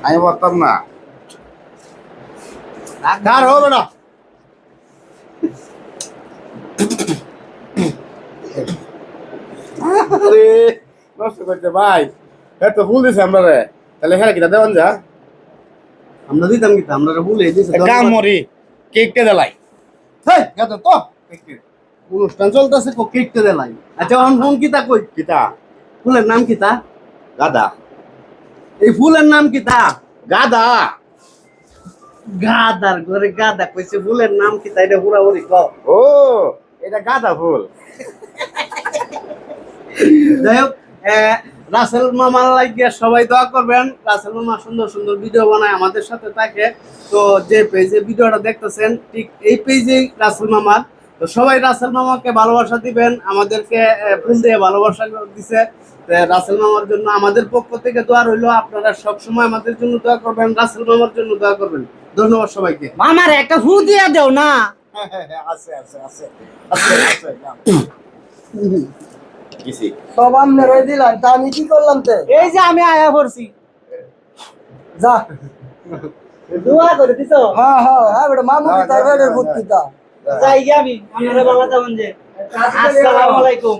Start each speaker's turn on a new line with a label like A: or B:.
A: আমি বলতাম না
B: কার হবে না
A: আরে নষ্ট করছে ভাই এত ভুল দিছে আমরা রে তাহলে এখানে কিটা দেওয়ান যা
B: আমরা দিতাম কি আমরা ভুলে দিছি
A: কাম মরি কেকটা দেলাই
B: হেই গাদা তো অনুষ্ঠান চলতেছে কো কেকতে দেলাই আচ্ছা অন ফোন কিতা কই
A: কিতা
B: ফুলের নাম কিতা
A: গাদা
B: এই ফুলের নাম কিতা
A: গাদা
B: গাদার ঘরে গাদা কইছে ফুলের নাম কিতা এটা পুরা ওরি ক
A: ও এটা গাদা ফুল
B: যাই হোক রাসেল মামার লাগিয়ে সবাই দোয়া করবেন রাসেল মামা সুন্দর সুন্দর ভিডিও বানায় আমাদের সাথে থাকে তো যে পেজে ভিডিওটা দেখতেছেন ঠিক এই পেজেই রাসেল মামার তো সবাই রাসেল মামাকে ভালোবাসা দিবেন আমাদেরকে ফুল দিয়ে ভালোবাসা দিছে রাসেল মামার জন্য আমাদের পক্ষ থেকে দোয়া রইলো আপনারা সব সময় আমাদের জন্য দোয়া করবেন রাসেল মামার জন্য দোয়া করবেন ধন্যবাদ সবাইকে
C: মামার একটা ফু দিয়া দেও না
B: আছে আছে আছে আছে আছে
A: কিসি
C: সব আমনের হয়ে দিলাম তা আমি কি করলাম তে এই যে আমি আয়া পড়ছি যা দোয়া করে দিছো হ্যাঁ হ্যাঁ হ্যাঁ বেটা মামু কি তার বেড়ে ভূত কিতা যাই গিয়ে আমি আপনারা বাবা যাবেন যে আসসালামু আলাইকুম